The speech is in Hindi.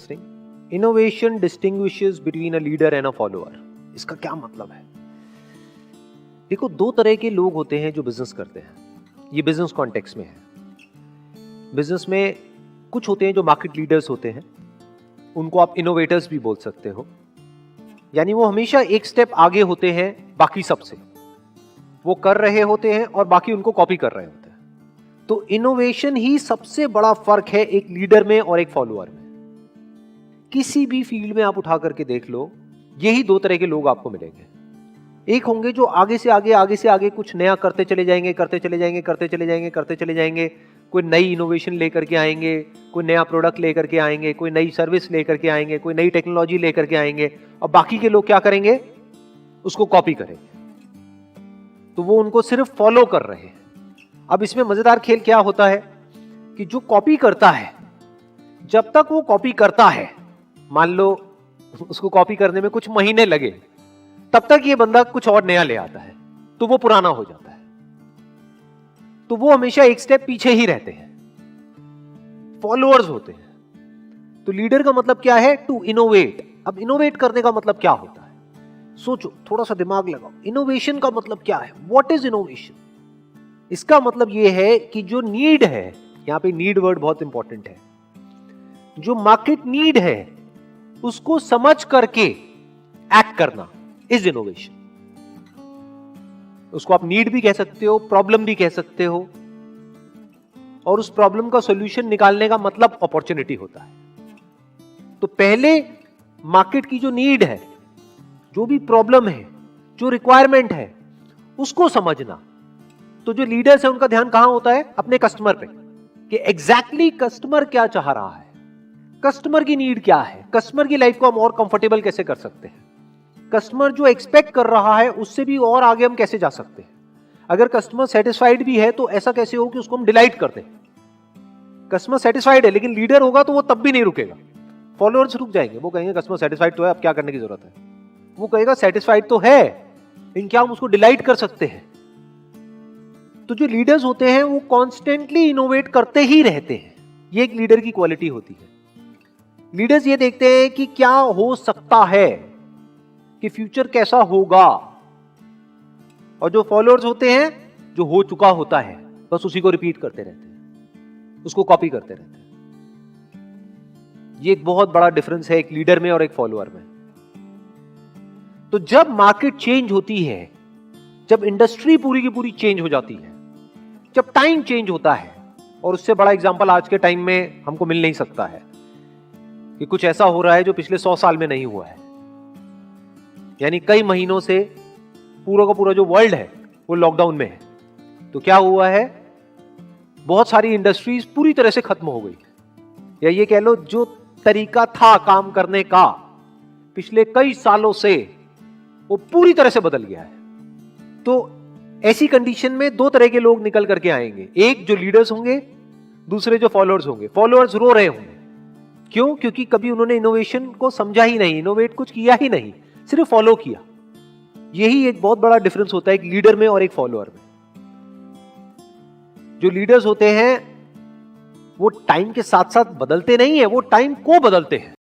Interesting. Innovation distinguishes between a leader and a follower. इसका क्या मतलब है? देखो, दो तरह के लोग होते हैं जो बिजनेस करते हैं। ये बिजनेस कॉन्टेक्स्ट में है। बिजनेस में कुछ होते हैं जो मार्केट लीडर्स होते हैं, उनको आप इनोवेटर्स भी बोल सकते हो। यानी वो हमेशा एक स्टेप आगे होते हैं बाकी सबसे, वो कर रहे होते हैं और बाकी उनको कॉपी कर रहे होते हैं। तो इनोवेशन ही सबसे बड़ा फर्क है एक लीडर में और एक फॉलोअर में। किसी भी फील्ड में आप उठा करके देख लो, यही दो तरह के लोग आपको मिलेंगे। एक होंगे जो आगे से आगे कुछ नया करते चले जाएंगे, करते चले जाएंगे, करते चले जाएंगे, करते चले जाएंगे। कोई नई इनोवेशन लेकर के आएंगे, कोई नया प्रोडक्ट लेकर के आएंगे, कोई नई सर्विस लेकर के आएंगे, कोई नई टेक्नोलॉजी लेकर के आएंगे, और बाकी के लोग क्या करेंगे? उसको कॉपी करेंगे। तो वो उनको सिर्फ फॉलो कर रहे हैं। अब इसमें मजेदार खेल क्या होता है कि जो कॉपी करता है, जब तक वो कॉपी करता है, मान लो उसको कॉपी करने में कुछ महीने लगे, तब तक ये बंदा कुछ और नया ले आता है, तो वो पुराना हो जाता है। तो वो हमेशा एक स्टेप पीछे ही रहते हैं, फॉलोअर्स होते हैं। तो लीडर का मतलब क्या है? To innovate. अब इनोवेट करने का मतलब क्या होता है? सोचो, थोड़ा सा दिमाग लगाओ। इनोवेशन का मतलब क्या है? What is innovation? इसका मतलब यह है कि जो नीड है, यहां पे नीड वर्ड बहुत इंपॉर्टेंट है, जो मार्केट नीड है उसको समझ करके एक्ट करना इज इनोवेशन। उसको आप नीड भी कह सकते हो, प्रॉब्लम भी कह सकते हो, और उस प्रॉब्लम का सॉल्यूशन निकालने का मतलब अपॉर्चुनिटी होता है। तो पहले मार्केट की जो नीड है, जो भी प्रॉब्लम है, जो रिक्वायरमेंट है, उसको समझना। तो जो लीडर्स है उनका ध्यान कहां होता है? अपने कस्टमर पे, कि एग्जैक्टली कस्टमर क्या चाह रहा है, कस्टमर की नीड क्या है, कस्टमर की लाइफ को हम और कंफर्टेबल कैसे कर सकते हैं, कस्टमर जो एक्सपेक्ट कर रहा है उससे भी और आगे हम कैसे जा सकते हैं। अगर कस्टमर सेटिस्फाइड भी है तो ऐसा कैसे हो कि उसको हम डिलाइट कर दें। कस्टमर सेटिस्फाइड है लेकिन लीडर होगा तो वो तब भी नहीं रुकेगा। फॉलोअर्स रुक जाएंगे, वो कहेंगे कस्टमर सेटिस्फाइड तो है, अब क्या करने की जरूरत है। वो कहेगा सेटिस्फाइड तो है लेकिन क्या हम उसको डिलाइट कर सकते हैं। तो जो लीडर्स होते हैं वो कॉन्स्टेंटली इनोवेट करते ही रहते हैं। ये एक लीडर की क्वालिटी होती है। लीडर्स ये देखते हैं कि क्या हो सकता है, कि फ्यूचर कैसा होगा। और जो फॉलोअर्स होते हैं, जो हो चुका होता है बस उसी को रिपीट करते रहते हैं, उसको कॉपी करते रहते हैं। ये एक बहुत बड़ा डिफरेंस है एक लीडर में और एक फॉलोअर में। तो जब मार्केट चेंज होती है, जब इंडस्ट्री पूरी की पूरी चेंज हो जाती है, जब टाइम चेंज होता है, और उससे बड़ा एग्जांपल आज के टाइम में हमको मिल नहीं सकता है कि कुछ ऐसा हो रहा है जो पिछले 100 साल में नहीं हुआ है। यानी कई महीनों से पूरा का पूरा जो वर्ल्ड है वो लॉकडाउन में है। तो क्या हुआ है? बहुत सारी इंडस्ट्रीज पूरी तरह से खत्म हो गई, या ये कह लो जो तरीका था काम करने का पिछले कई सालों से, वो पूरी तरह से बदल गया है। तो ऐसी कंडीशन में दो तरह के लोग निकल करके आएंगे, एक जो लीडर्स होंगे, दूसरे जो फॉलोअर्स होंगे। फॉलोअर्स रो रहे होंगे, क्यों? क्योंकि कभी उन्होंने इनोवेशन को समझा ही नहीं, इनोवेट कुछ किया ही नहीं, सिर्फ फॉलो किया। यही एक बहुत बड़ा डिफरेंस होता है एक लीडर में और एक फॉलोअर में। जो लीडर्स होते हैं वो टाइम के साथ साथ बदलते नहीं है, वो टाइम को बदलते हैं।